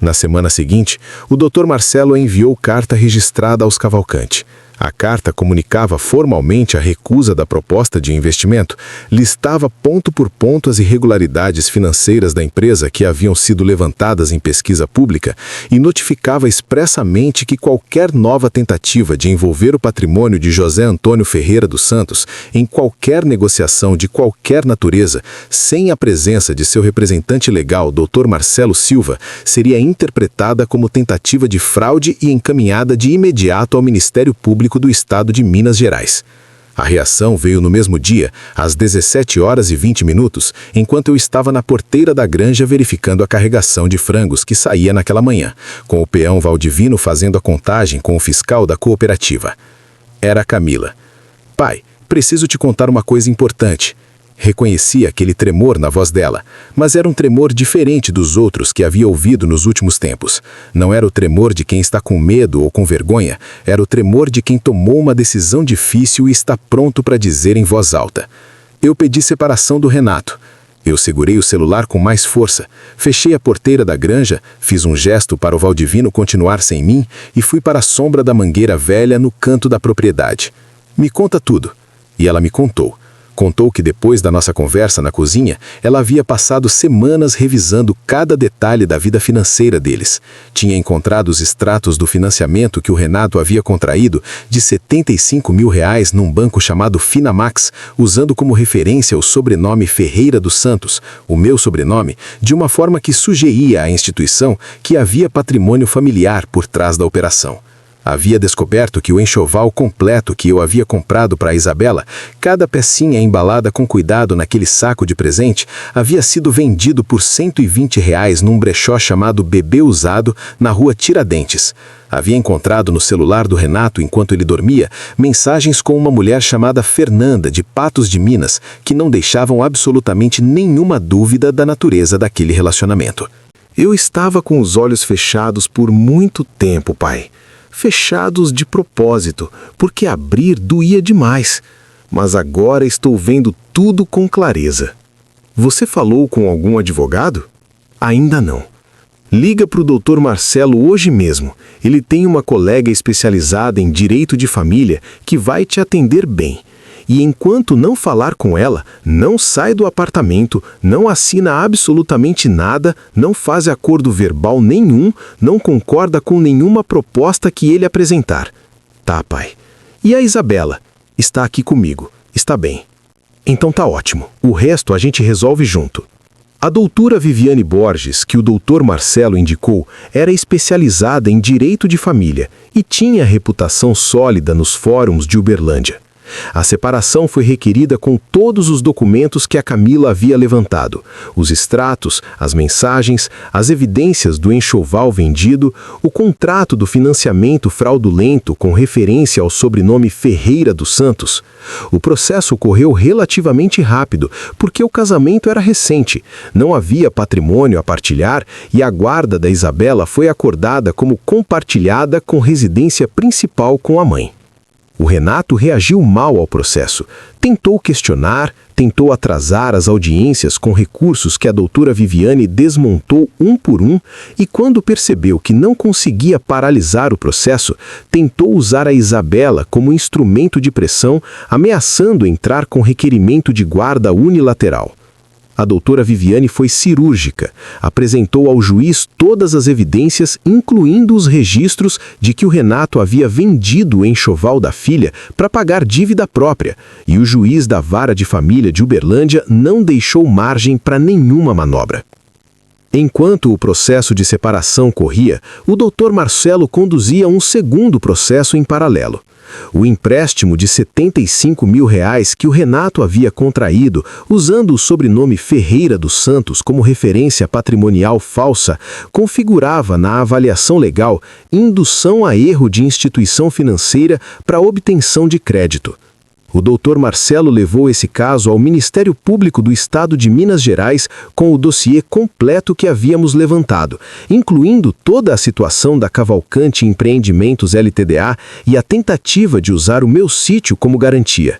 Na semana seguinte, o Dr. Marcelo enviou carta registrada aos Cavalcante. A carta comunicava formalmente a recusa da proposta de investimento, listava ponto por ponto as irregularidades financeiras da empresa que haviam sido levantadas em pesquisa pública e notificava expressamente que qualquer nova tentativa de envolver o patrimônio de José Antônio Ferreira dos Santos em qualquer negociação de qualquer natureza, sem a presença de seu representante legal, Dr. Marcelo Silva, seria interpretada como tentativa de fraude e encaminhada de imediato ao Ministério Público do Estado de Minas Gerais. A reação veio no mesmo dia, às 17h20, enquanto eu estava na porteira da granja verificando a carregação de frangos que saía naquela manhã, com o peão Valdivino fazendo a contagem com o fiscal da cooperativa. Era a Camila. Pai, preciso te contar uma coisa importante. Reconheci aquele tremor na voz dela, mas era um tremor diferente dos outros que havia ouvido nos últimos tempos. Não era o tremor de quem está com medo ou com vergonha, era o tremor de quem tomou uma decisão difícil e está pronto para dizer em voz alta: eu pedi separação do Renato. Eu segurei o celular com mais força, fechei a porteira da granja, fiz um gesto para o Valdivino continuar sem mim e fui para a sombra da mangueira velha no canto da propriedade. Me conta tudo. E ela me contou. Contou que depois da nossa conversa na cozinha, ela havia passado semanas revisando cada detalhe da vida financeira deles. Tinha encontrado os extratos do financiamento que o Renato havia contraído de R$75 mil num banco chamado Finamax, usando como referência o sobrenome Ferreira dos Santos, o meu sobrenome, de uma forma que sugeria à instituição que havia patrimônio familiar por trás da operação. Havia descoberto que o enxoval completo que eu havia comprado para a Isabela, cada pecinha embalada com cuidado naquele saco de presente, havia sido vendido por R$120 num brechó chamado Bebê Usado, na rua Tiradentes. Havia encontrado no celular do Renato, enquanto ele dormia, mensagens com uma mulher chamada Fernanda, de Patos de Minas, que não deixavam absolutamente nenhuma dúvida da natureza daquele relacionamento. Eu estava com os olhos fechados por muito tempo, pai. Fechados de propósito, porque abrir doía demais. Mas agora estou vendo tudo com clareza. Você falou com algum advogado? Ainda não. Liga para o Dr. Marcelo hoje mesmo. Ele tem uma colega especializada em direito de família que vai te atender bem. E enquanto não falar com ela, não sai do apartamento, não assina absolutamente nada, não faz acordo verbal nenhum, não concorda com nenhuma proposta que ele apresentar. Tá, pai. E a Isabela? Está aqui comigo. Está bem. Então tá ótimo. O resto a gente resolve junto. A doutora Viviane Borges, que o Dr. Marcelo indicou, era especializada em direito de família e tinha reputação sólida nos fóruns de Uberlândia. A separação foi requerida com todos os documentos que a Camila havia levantado, os extratos, as mensagens, as evidências do enxoval vendido, o contrato do financiamento fraudulento com referência ao sobrenome Ferreira dos Santos. O processo correu relativamente rápido, porque o casamento era recente, não havia patrimônio a partilhar e a guarda da Isabela foi acordada como compartilhada com residência principal com a mãe. O Renato reagiu mal ao processo. Tentou questionar, tentou atrasar as audiências com recursos que a doutora Viviane desmontou um por um e, quando percebeu que não conseguia paralisar o processo, tentou usar a Isabela como instrumento de pressão, ameaçando entrar com requerimento de guarda unilateral. A doutora Viviane foi cirúrgica, apresentou ao juiz todas as evidências, incluindo os registros de que o Renato havia vendido o enxoval da filha para pagar dívida própria, e o juiz da Vara de Família de Uberlândia não deixou margem para nenhuma manobra. Enquanto o processo de separação corria, o Dr. Marcelo conduzia um segundo processo em paralelo. O empréstimo de R$75 mil que o Renato havia contraído, usando o sobrenome Ferreira dos Santos como referência patrimonial falsa, configurava na avaliação legal indução a erro de instituição financeira para obtenção de crédito. O Dr. Marcelo levou esse caso ao Ministério Público do Estado de Minas Gerais com o dossiê completo que havíamos levantado, incluindo toda a situação da Cavalcante Empreendimentos Ltda e a tentativa de usar o meu sítio como garantia.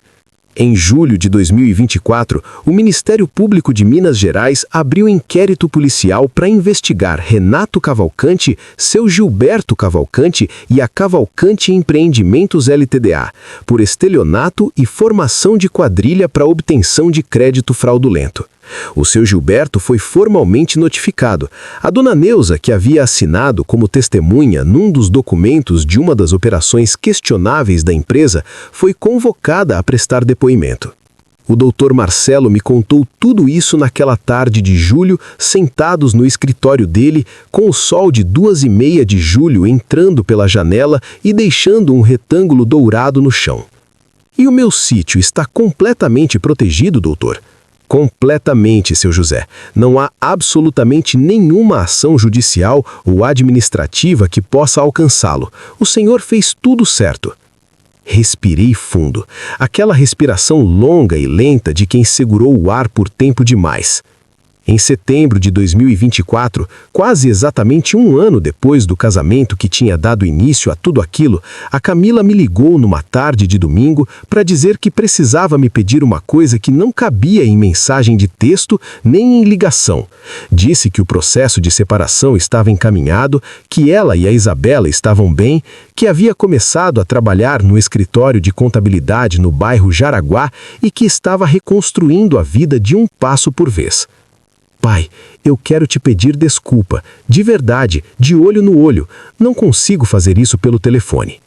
Em julho de 2024, o Ministério Público de Minas Gerais abriu inquérito policial para investigar Renato Cavalcante, seu Gilberto Cavalcante e a Cavalcante Empreendimentos Ltda, por estelionato e formação de quadrilha para obtenção de crédito fraudulento. O seu Gilberto foi formalmente notificado. A dona Neuza, que havia assinado como testemunha num dos documentos de uma das operações questionáveis da empresa, foi convocada a prestar depoimento. O Dr. Marcelo me contou tudo isso naquela tarde de julho, sentados no escritório dele, com o sol de 2h30 de julho entrando pela janela e deixando um retângulo dourado no chão. E o meu sítio está completamente protegido, doutor? Completamente, seu José. Não há absolutamente nenhuma ação judicial ou administrativa que possa alcançá-lo. O senhor fez tudo certo. Respirei fundo. Aquela respiração longa e lenta de quem segurou o ar por tempo demais. Em setembro de 2024, quase exatamente um ano depois do casamento que tinha dado início a tudo aquilo, a Camila me ligou numa tarde de domingo para dizer que precisava me pedir uma coisa que não cabia em mensagem de texto nem em ligação. Disse que o processo de separação estava encaminhado, que ela e a Isabela estavam bem, que havia começado a trabalhar no escritório de contabilidade no bairro Jaraguá e que estava reconstruindo a vida de um passo por vez. Pai, eu quero te pedir desculpa, de verdade, de olho no olho. Não consigo fazer isso pelo telefone.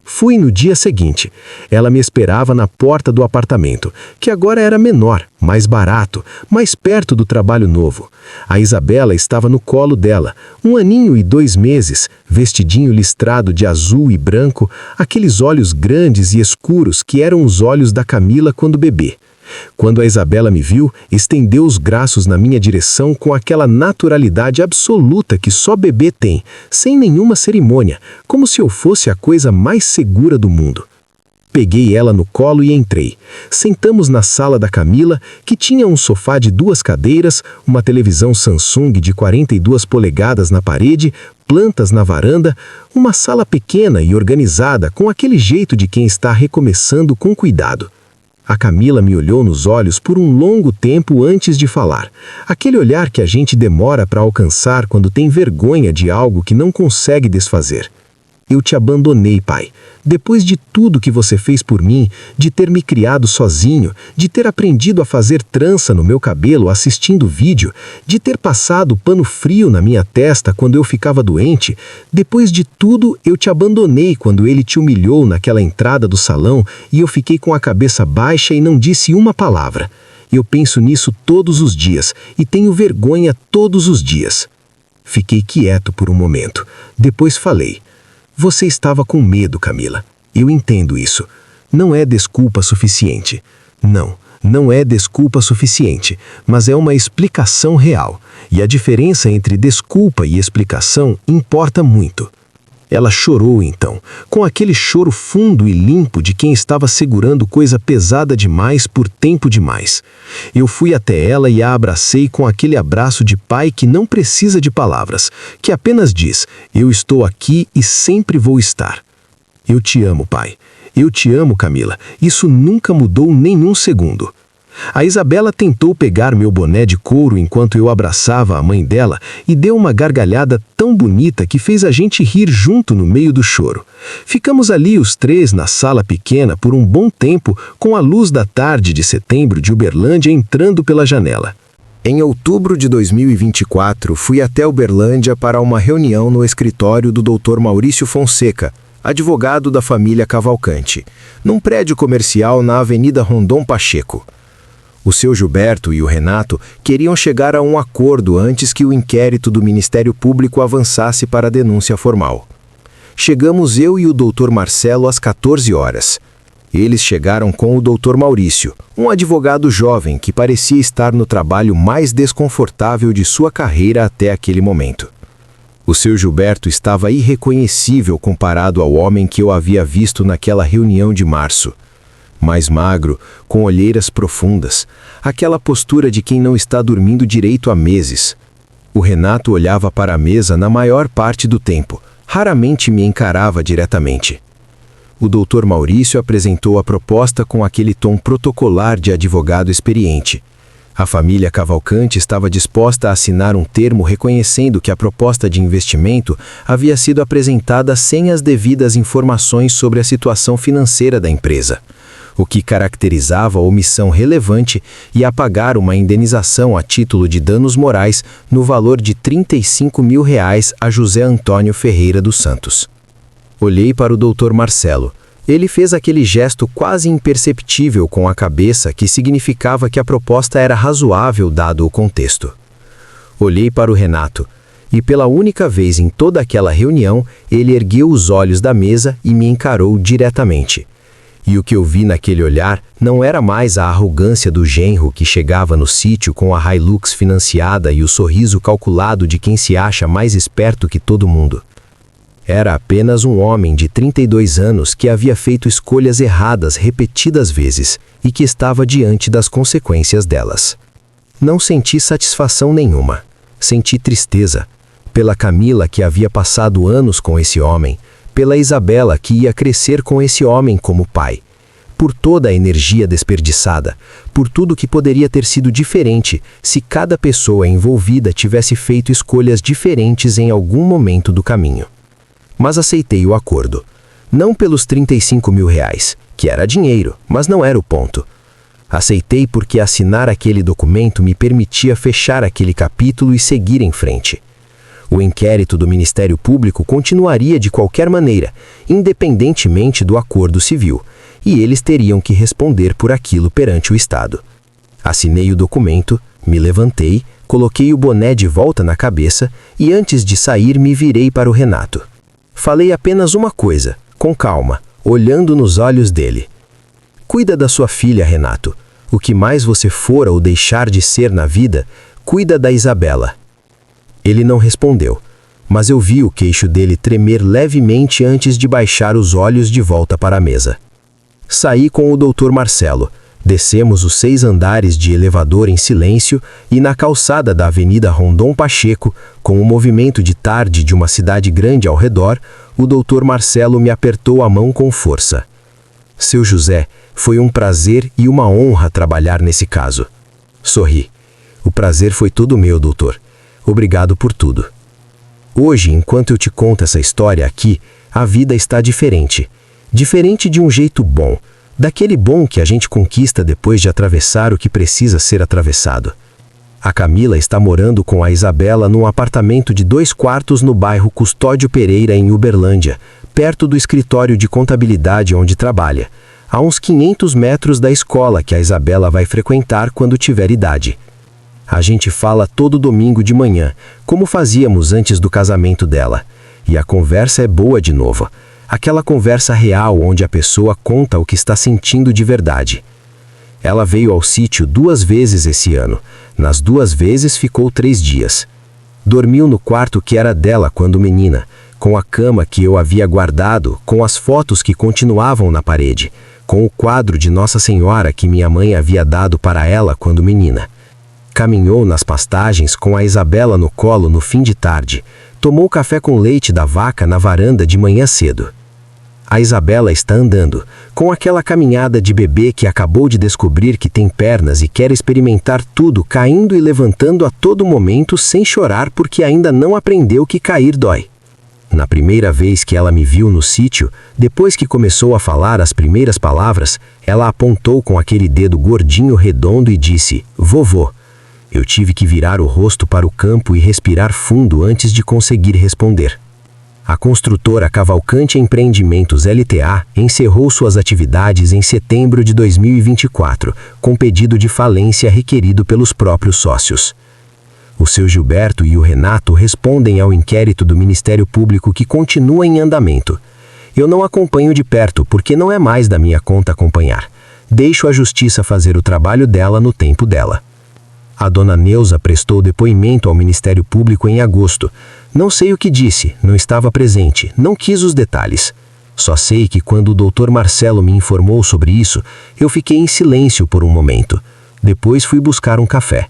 Fui no dia seguinte. Ela me esperava na porta do apartamento, que agora era menor, mais barato, mais perto do trabalho novo. A Isabela estava no colo dela, 1 aninho e 2 meses, vestidinho listrado de azul e branco, aqueles olhos grandes e escuros que eram os olhos da Camila quando bebê. Quando a Isabela me viu, estendeu os braços na minha direção com aquela naturalidade absoluta que só bebê tem, sem nenhuma cerimônia, como se eu fosse a coisa mais segura do mundo. Peguei ela no colo e entrei. Sentamos na sala da Camila, que tinha um sofá de 2 cadeiras, uma televisão Samsung de 42 polegadas na parede, plantas na varanda, uma sala pequena e organizada com aquele jeito de quem está recomeçando com cuidado. A Camila me olhou nos olhos por um longo tempo antes de falar. Aquele olhar que a gente demora para alcançar quando tem vergonha de algo que não consegue desfazer. Eu te abandonei, pai. Depois de tudo que você fez por mim, de ter me criado sozinho, de ter aprendido a fazer trança no meu cabelo assistindo vídeo, de ter passado pano frio na minha testa quando eu ficava doente, depois de tudo eu te abandonei quando ele te humilhou naquela entrada do salão e eu fiquei com a cabeça baixa e não disse uma palavra. Eu penso nisso todos os dias e tenho vergonha todos os dias. Fiquei quieto por um momento. Depois falei. Você estava com medo, Camila. Eu entendo isso. Não é desculpa suficiente. Não é desculpa suficiente, mas é uma explicação real. E a diferença entre desculpa e explicação importa muito. Ela chorou então, com aquele choro fundo e limpo de quem estava segurando coisa pesada demais por tempo demais. Eu fui até ela e a abracei com aquele abraço de pai que não precisa de palavras, que apenas diz, eu estou aqui e sempre vou estar. Eu te amo, pai. Eu te amo, Camila. Isso nunca mudou nem um segundo. A Isabela tentou pegar meu boné de couro enquanto eu abraçava a mãe dela e deu uma gargalhada tão bonita que fez a gente rir junto no meio do choro. Ficamos ali os 3 na sala pequena por um bom tempo com a luz da tarde de setembro de Uberlândia entrando pela janela. Em outubro de 2024, fui até Uberlândia para uma reunião no escritório do Dr. Maurício Fonseca, advogado da família Cavalcante, num prédio comercial na Avenida Rondon Pacheco. O seu Gilberto e o Renato queriam chegar a um acordo antes que o inquérito do Ministério Público avançasse para a denúncia formal. Chegamos eu e o Dr. Marcelo às 14 horas. Eles chegaram com o Dr. Maurício, um advogado jovem que parecia estar no trabalho mais desconfortável de sua carreira até aquele momento. O seu Gilberto estava irreconhecível comparado ao homem que eu havia visto naquela reunião de março. Mais magro, com olheiras profundas, aquela postura de quem não está dormindo direito há meses. O Renato olhava para a mesa na maior parte do tempo, raramente me encarava diretamente. O Dr. Maurício apresentou a proposta com aquele tom protocolar de advogado experiente. A família Cavalcante estava disposta a assinar um termo reconhecendo que a proposta de investimento havia sido apresentada sem as devidas informações sobre a situação financeira da empresa, o que caracterizava a omissão relevante, e a pagar uma indenização a título de danos morais no valor de R$ 35 mil a José Antônio Ferreira dos Santos. Olhei para o Dr. Marcelo. Ele fez aquele gesto quase imperceptível com a cabeça que significava que a proposta era razoável dado o contexto. Olhei para o Renato, e pela única vez em toda aquela reunião, ele ergueu os olhos da mesa e me encarou diretamente. E o que eu vi naquele olhar não era mais a arrogância do genro que chegava no sítio com a Hilux financiada e o sorriso calculado de quem se acha mais esperto que todo mundo. Era apenas um homem de 32 anos que havia feito escolhas erradas repetidas vezes e que estava diante das consequências delas. Não senti satisfação nenhuma. Senti tristeza. Pela Camila, que havia passado anos com esse homem, pela Isabela, que ia crescer com esse homem como pai, por toda a energia desperdiçada, por tudo que poderia ter sido diferente se cada pessoa envolvida tivesse feito escolhas diferentes em algum momento do caminho. Mas aceitei o acordo. Não pelos R$ 35 mil, que era dinheiro, mas não era o ponto. Aceitei porque assinar aquele documento me permitia fechar aquele capítulo e seguir em frente. O inquérito do Ministério Público continuaria de qualquer maneira, independentemente do acordo civil, e eles teriam que responder por aquilo perante o Estado. Assinei o documento, me levantei, coloquei o boné de volta na cabeça e antes de sair me virei para o Renato. Falei apenas uma coisa, com calma, olhando nos olhos dele. Cuida da sua filha, Renato. O que mais você for ou deixar de ser na vida, cuida da Isabela. Ele não respondeu, mas eu vi o queixo dele tremer levemente antes de baixar os olhos de volta para a mesa. Saí com o Dr. Marcelo. Descemos os 6 andares de elevador em silêncio e na calçada da Avenida Rondon Pacheco, com o movimento de tarde de uma cidade grande ao redor, o Dr. Marcelo me apertou a mão com força. Seu José, foi um prazer e uma honra trabalhar nesse caso. Sorri. O prazer foi todo meu, doutor. Obrigado por tudo. Hoje, enquanto eu te conto essa história aqui, a vida está diferente. Diferente de um jeito bom. Daquele bom que a gente conquista depois de atravessar o que precisa ser atravessado. A Camila está morando com a Isabela num apartamento de 2 quartos no bairro Custódio Pereira, em Uberlândia, perto do escritório de contabilidade onde trabalha, a uns 500 metros da escola que a Isabela vai frequentar quando tiver idade. A gente fala todo domingo de manhã, como fazíamos antes do casamento dela, e a conversa é boa de novo. Aquela conversa real onde a pessoa conta o que está sentindo de verdade. Ela veio ao sítio 2 vezes esse ano. Nas 2 vezes ficou 3 dias. Dormiu no quarto que era dela quando menina, com a cama que eu havia guardado, com as fotos que continuavam na parede, com o quadro de Nossa Senhora que minha mãe havia dado para ela quando menina. Caminhou nas pastagens com a Isabela no colo no fim de tarde. Tomou café com leite da vaca na varanda de manhã cedo. A Isabela está andando, com aquela caminhada de bebê que acabou de descobrir que tem pernas e quer experimentar tudo, caindo e levantando a todo momento sem chorar porque ainda não aprendeu que cair dói. Na primeira vez que ela me viu no sítio, depois que começou a falar as primeiras palavras, ela apontou com aquele dedo gordinho redondo e disse: "Vovô." Eu tive que virar o rosto para o campo e respirar fundo antes de conseguir responder. A construtora Cavalcante Empreendimentos LTA encerrou suas atividades em setembro de 2024, com pedido de falência requerido pelos próprios sócios. O seu Gilberto e o Renato respondem ao inquérito do Ministério Público que continua em andamento. Eu não acompanho de perto porque não é mais da minha conta acompanhar. Deixo a justiça fazer o trabalho dela no tempo dela. A dona Neuza prestou depoimento ao Ministério Público em agosto. Não sei o que disse, não estava presente, não quis os detalhes. Só sei que quando o Dr. Marcelo me informou sobre isso, eu fiquei em silêncio por um momento. Depois fui buscar um café.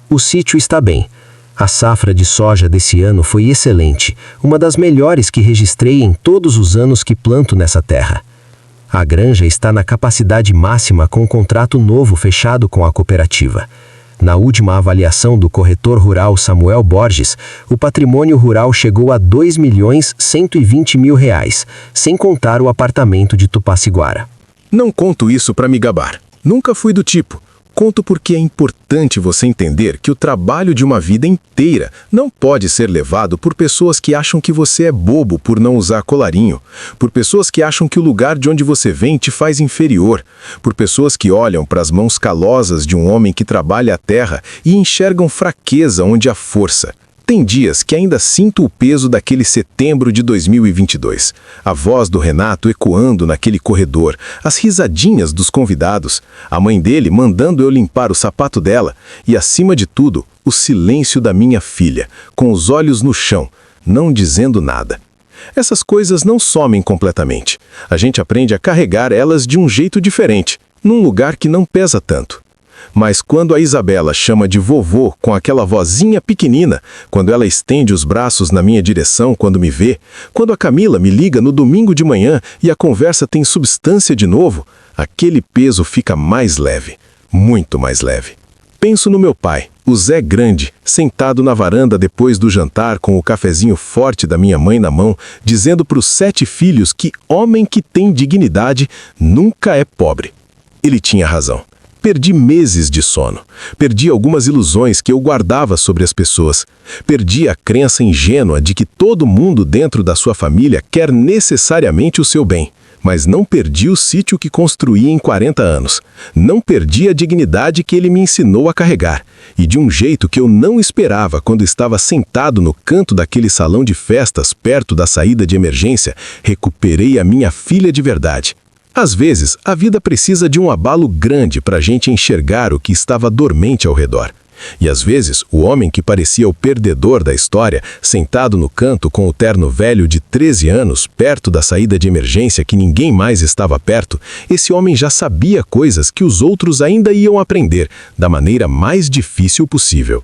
O sítio está bem. A safra de soja desse ano foi excelente, uma das melhores que registrei em todos os anos que planto nessa terra. A granja está na capacidade máxima com um contrato novo fechado com a cooperativa. Na última avaliação do corretor rural Samuel Borges, o patrimônio rural chegou a R$ 2.120.000, sem contar o apartamento de Tupaciguara. Não conto isso para me gabar. Nunca fui do tipo. Conto porque é importante você entender que o trabalho de uma vida inteira não pode ser levado por pessoas que acham que você é bobo por não usar colarinho, por pessoas que acham que o lugar de onde você vem te faz inferior, por pessoas que olham para as mãos calosas de um homem que trabalha a terra e enxergam fraqueza onde há força. Tem dias que ainda sinto o peso daquele setembro de 2022. A voz do Renato ecoando naquele corredor, as risadinhas dos convidados, a mãe dele mandando eu limpar o sapato dela e, acima de tudo, o silêncio da minha filha, com os olhos no chão, não dizendo nada. Essas coisas não somem completamente. A gente aprende a carregar elas de um jeito diferente, num lugar que não pesa tanto. Mas quando a Isabela chama de vovô com aquela vozinha pequenina, quando ela estende os braços na minha direção quando me vê, quando a Camila me liga no domingo de manhã e a conversa tem substância de novo, aquele peso fica mais leve, muito mais leve. Penso no meu pai, o Zé Grande, sentado na varanda depois do jantar com o cafezinho forte da minha mãe na mão, dizendo para os 7 filhos que homem que tem dignidade nunca é pobre. Ele tinha razão. Perdi meses de sono. Perdi algumas ilusões que eu guardava sobre as pessoas. Perdi a crença ingênua de que todo mundo dentro da sua família quer necessariamente o seu bem. Mas não perdi o sítio que construí em 40 anos. Não perdi a dignidade que ele me ensinou a carregar. E de um jeito que eu não esperava quando estava sentado no canto daquele salão de festas perto da saída de emergência, recuperei a minha filha de verdade. Às vezes, a vida precisa de um abalo grande para a gente enxergar o que estava dormente ao redor. E às vezes, o homem que parecia o perdedor da história, sentado no canto com o terno velho de 13 anos, perto da saída de emergência que ninguém mais estava perto, esse homem já sabia coisas que os outros ainda iam aprender, da maneira mais difícil possível.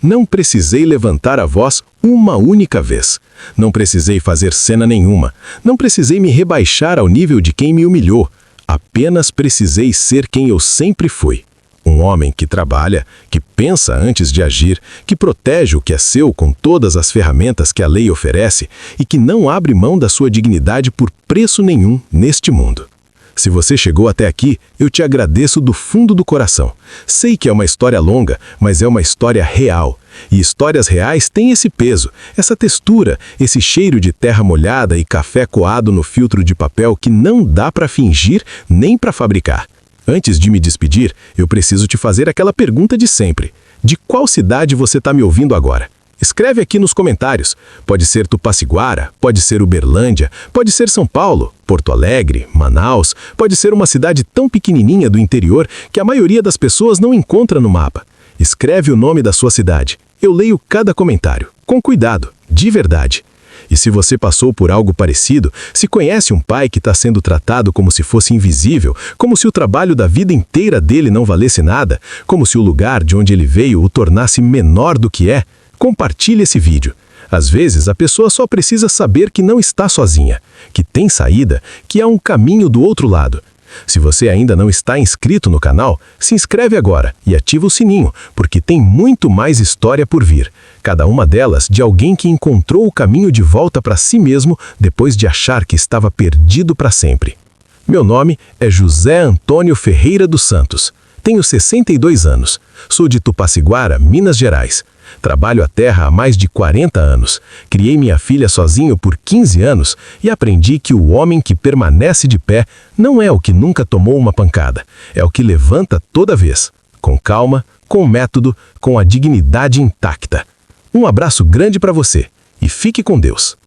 Não precisei levantar a voz uma única vez. Não precisei fazer cena nenhuma. Não precisei me rebaixar ao nível de quem me humilhou. Apenas precisei ser quem eu sempre fui. Um homem que trabalha, que pensa antes de agir, que protege o que é seu com todas as ferramentas que a lei oferece e que não abre mão da sua dignidade por preço nenhum neste mundo. Se você chegou até aqui, eu te agradeço do fundo do coração. Sei que é uma história longa, mas é uma história real. E histórias reais têm esse peso, essa textura, esse cheiro de terra molhada e café coado no filtro de papel que não dá para fingir nem para fabricar. Antes de me despedir, eu preciso te fazer aquela pergunta de sempre. De qual cidade você está me ouvindo agora? Escreve aqui nos comentários. Pode ser Tupaciguara, pode ser Uberlândia, pode ser São Paulo, Porto Alegre, Manaus, pode ser uma cidade tão pequenininha do interior que a maioria das pessoas não encontra no mapa. Escreve o nome da sua cidade. Eu leio cada comentário, com cuidado, de verdade. E se você passou por algo parecido, se conhece um pai que está sendo tratado como se fosse invisível, como se o trabalho da vida inteira dele não valesse nada, como se o lugar de onde ele veio o tornasse menor do que é, compartilhe esse vídeo. Às vezes, a pessoa só precisa saber que não está sozinha, que tem saída, que há um caminho do outro lado. Se você ainda não está inscrito no canal, se inscreve agora e ativa o sininho, porque tem muito mais história por vir. Cada uma delas de alguém que encontrou o caminho de volta para si mesmo depois de achar que estava perdido para sempre. Meu nome é José Antônio Ferreira dos Santos. Tenho 62 anos. Sou de Tupaciguara, Minas Gerais. Trabalho a terra há mais de 40 anos. Criei minha filha sozinho por 15 anos e aprendi que o homem que permanece de pé não é o que nunca tomou uma pancada. É o que levanta toda vez. Com calma, com método, com a dignidade intacta. Um abraço grande para você e fique com Deus.